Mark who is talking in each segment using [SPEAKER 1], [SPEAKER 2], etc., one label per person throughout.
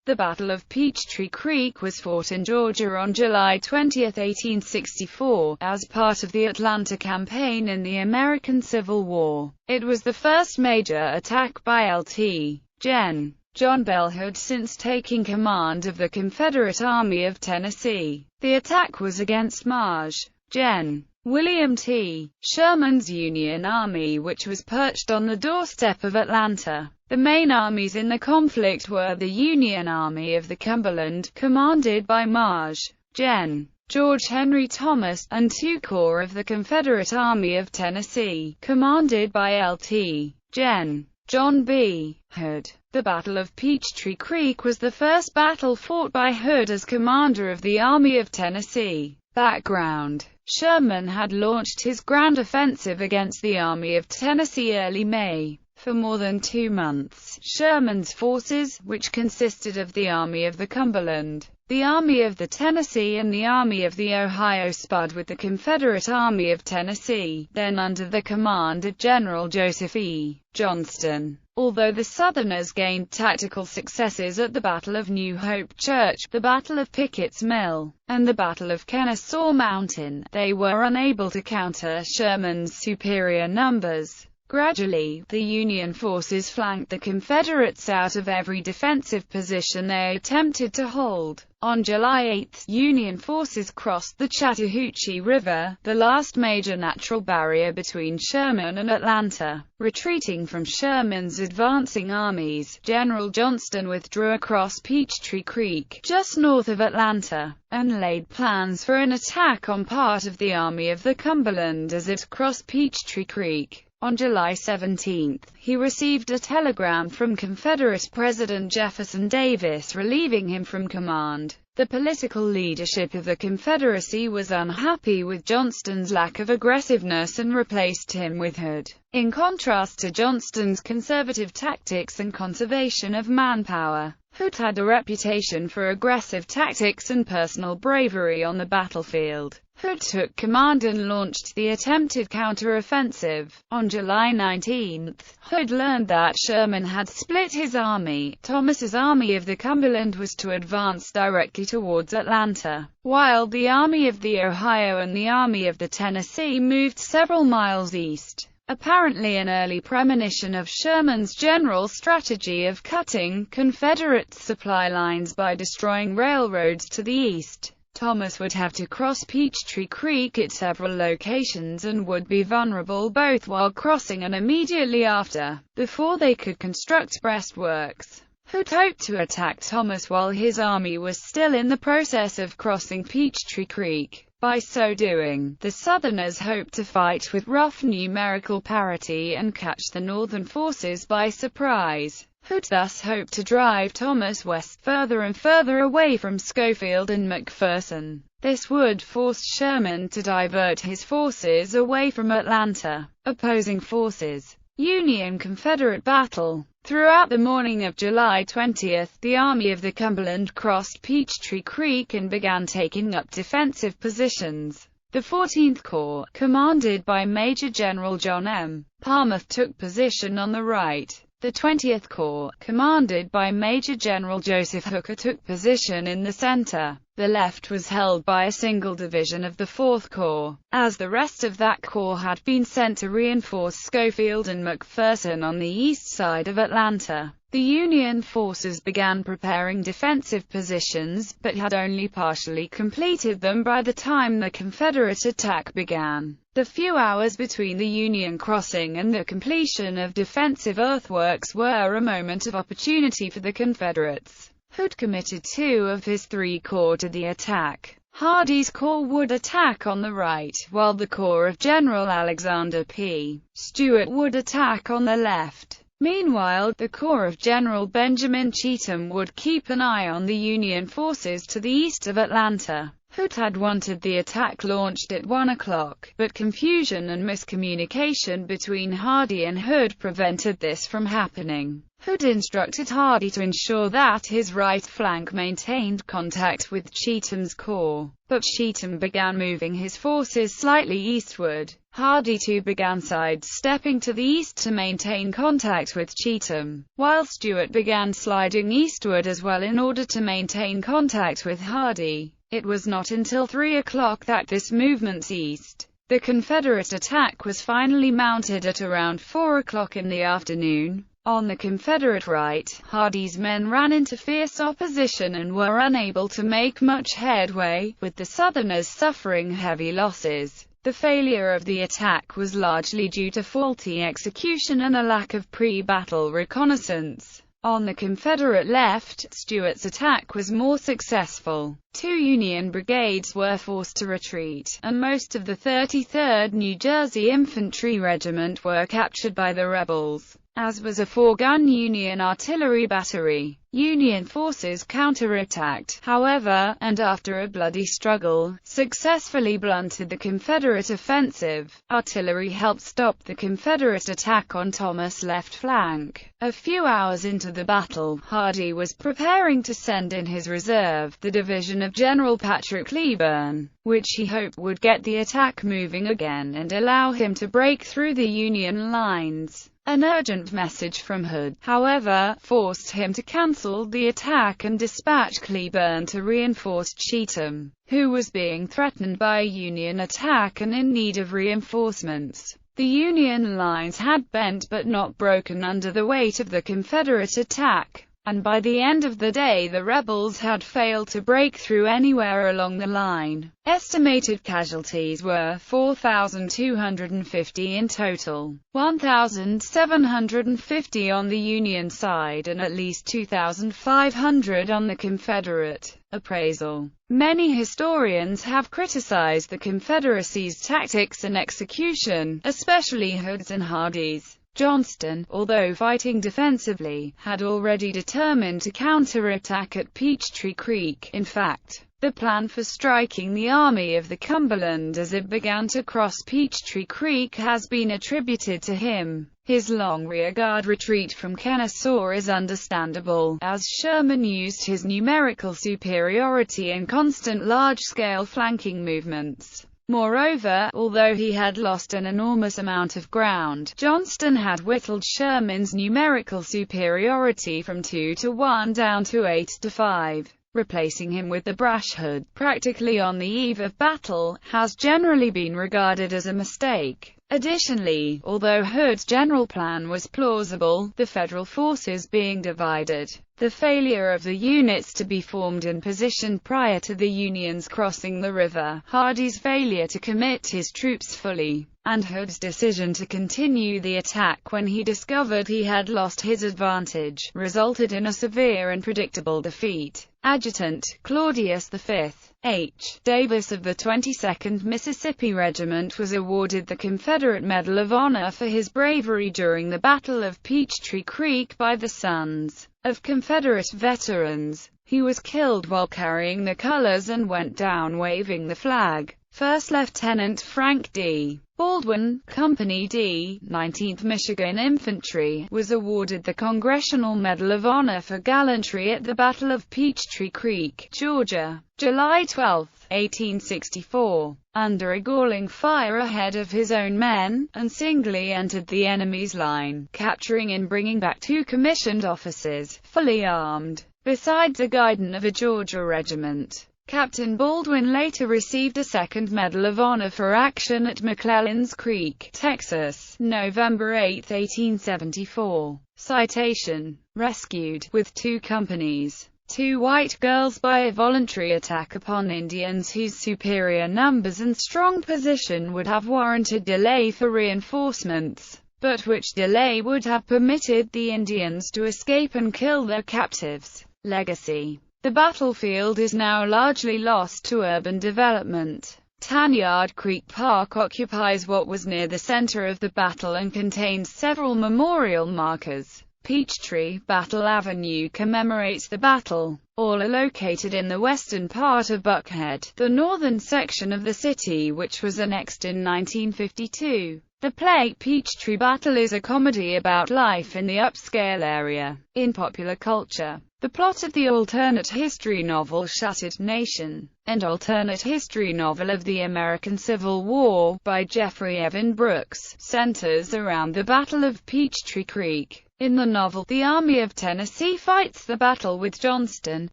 [SPEAKER 1] The Battle of Peachtree Creek was fought in Georgia on July 20, 1864, as part of the Atlanta Campaign in the American Civil War. It was the first major attack by Lt. Gen. John Bell Hood since taking command of the Confederate Army of Tennessee. The attack was against Maj. Gen. William T. Sherman's Union Army, which was perched on the doorstep of Atlanta. The main armies in the conflict were the Union Army of the Cumberland, commanded by Maj. Gen. George Henry Thomas, and 2 corps of the Confederate Army of Tennessee, commanded by Lt. Gen. John B. Hood. The Battle of Peachtree Creek was the first battle fought by Hood as commander of the Army of Tennessee. Background: Sherman had launched his grand offensive against the Army of Tennessee early May. For more than 2 months, Sherman's forces, which consisted of the Army of the Cumberland, the Army of the Tennessee and the Army of the Ohio, spud with the Confederate Army of Tennessee, then under the command of General Joseph E. Johnston. Although the Southerners gained tactical successes at the Battle of New Hope Church, the Battle of Pickett's Mill, and the Battle of Kennesaw Mountain, they were unable to counter Sherman's superior numbers. Gradually, the Union forces flanked the Confederates out of every defensive position they attempted to hold. On July 8, Union forces crossed the Chattahoochee River, the last major natural barrier between Sherman and Atlanta. Retreating from Sherman's advancing armies, General Johnston withdrew across Peachtree Creek, just north of Atlanta, and laid plans for an attack on part of the Army of the Cumberland as it crossed Peachtree Creek. On July 17, he received a telegram from Confederate President Jefferson Davis relieving him from command. The political leadership of the Confederacy was unhappy with Johnston's lack of aggressiveness and replaced him with Hood. In contrast to Johnston's conservative tactics and conservation of manpower, Hood had a reputation for aggressive tactics and personal bravery on the battlefield. Hood took command and launched the attempted counter-offensive. On July 19, Hood learned that Sherman had split his army. Thomas's Army of the Cumberland was to advance directly towards Atlanta, while the Army of the Ohio and the Army of the Tennessee moved several miles east. Apparently an early premonition of Sherman's general strategy of cutting Confederate supply lines by destroying railroads to the east, Thomas would have to cross Peachtree Creek at several locations and would be vulnerable both while crossing and immediately after, before they could construct breastworks. Hood hoped to attack Thomas while his army was still in the process of crossing Peachtree Creek. By so doing, the Southerners hoped to fight with rough numerical parity and catch the Northern forces by surprise. Hood thus hoped to drive Thomas west, further and further away from Schofield and McPherson. This would force Sherman to divert his forces away from Atlanta. Opposing forces. Union-Confederate battle. Throughout the morning of July 20, the Army of the Cumberland crossed Peachtree Creek and began taking up defensive positions. The 14th Corps, commanded by Major General John M. Palmer, took position on the right. The 20th Corps, commanded by Major General Joseph Hooker, took position in the center. The left was held by a single division of the 4th Corps, as the rest of that corps had been sent to reinforce Schofield and McPherson on the east side of Atlanta. The Union forces began preparing defensive positions, but had only partially completed them by the time the Confederate attack began. The few hours between the Union crossing and the completion of defensive earthworks were a moment of opportunity for the Confederates. Hood committed 2 of his 3 corps to the attack. Hardee's corps would attack on the right, while the corps of General Alexander P. Stuart would attack on the left. Meanwhile, the corps of General Benjamin Cheatham would keep an eye on the Union forces to the east of Atlanta. Hood had wanted the attack launched at 1 o'clock, but confusion and miscommunication between Hardee and Hood prevented this from happening. Hood instructed Hardee to ensure that his right flank maintained contact with Cheatham's corps, but Cheatham began moving his forces slightly eastward. Hardee too began sidestepping to the east to maintain contact with Cheatham, while Stuart began sliding eastward as well in order to maintain contact with Hardee. It was not until 3 o'clock that this movement ceased. The Confederate attack was finally mounted at around 4 o'clock in the afternoon. On the Confederate right, Hardee's men ran into fierce opposition and were unable to make much headway, with the Southerners suffering heavy losses. The failure of the attack was largely due to faulty execution and a lack of pre-battle reconnaissance. On the Confederate left, Stuart's attack was more successful. 2 Union brigades were forced to retreat, and most of the 33rd New Jersey Infantry Regiment were captured by the rebels, as was a 4-gun Union artillery battery. Union forces counterattacked, however, and after a bloody struggle, successfully blunted the Confederate offensive. Artillery helped stop the Confederate attack on Thomas' left flank. A few hours into the battle, Hardee was preparing to send in his reserve, the division of General Patrick Cleburne, which he hoped would get the attack moving again and allow him to break through the Union lines. An urgent message from Hood, however, forced him to cancel the attack and dispatch Cleburne to reinforce Cheatham, who was being threatened by a Union attack and in need of reinforcements. The Union lines had bent but not broken under the weight of the Confederate attack, and by the end of the day the rebels had failed to break through anywhere along the line. Estimated casualties were 4,250 in total, 1,750 on the Union side and at least 2,500 on the Confederate. Appraisal. Many historians have criticized the Confederacy's tactics and execution, especially Hood's and Hardee's. Johnston, although fighting defensively, had already determined to counterattack at Peachtree Creek. In fact, the plan for striking the Army of the Cumberland as it began to cross Peachtree Creek has been attributed to him. His long rearguard retreat from Kennesaw is understandable, as Sherman used his numerical superiority in constant large-scale flanking movements. Moreover, although he had lost an enormous amount of ground, Johnston had whittled Sherman's numerical superiority from 2 to 1 down to 8 to 5. Replacing him with the brash Hood, practically on the eve of battle, has generally been regarded as a mistake. Additionally, although Hood's general plan was plausible, the Federal forces being divided, the failure of the units to be formed in position prior to the Union's crossing the river, Hardee's failure to commit his troops fully, and Hood's decision to continue the attack when he discovered he had lost his advantage, resulted in a severe and predictable defeat. Adjutant Claudius V. H. Davis of the 22nd Mississippi Regiment was awarded the Confederate Medal of Honor for his bravery during the Battle of Peachtree Creek by the Sons of Confederate Veterans. He was killed while carrying the colors and went down waving the flag. First Lieutenant Frank D. Baldwin, Company D, 19th Michigan Infantry, was awarded the Congressional Medal of Honor for gallantry at the Battle of Peachtree Creek, Georgia, July 12, 1864. Under a galling fire ahead of his own men, and singly entered the enemy's line, capturing and bringing back 2 commissioned officers, fully armed, besides a guidon of a Georgia regiment. Captain Baldwin later received a second Medal of Honor for action at McClellan's Creek, Texas, November 8, 1874. Citation: rescued, with 2 companies, 2 white girls by a voluntary attack upon Indians whose superior numbers and strong position would have warranted delay for reinforcements, but which delay would have permitted the Indians to escape and kill their captives. Legacy. The battlefield is now largely lost to urban development. Tanyard Creek Park occupies what was near the center of the battle and contains several memorial markers. Peachtree, Battle Avenue commemorates the battle. All are located in the western part of Buckhead, the northern section of the city which was annexed in 1952. The play Peachtree Battle is a comedy about life in the upscale area. In popular culture, the plot of the alternate history novel Shattered Nation, and alternate history novel of the American Civil War, by Jeffrey Evan Brooks, centers around the Battle of Peachtree Creek. In the novel, the Army of Tennessee fights the battle with Johnston,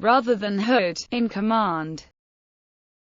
[SPEAKER 1] rather than Hood, in command.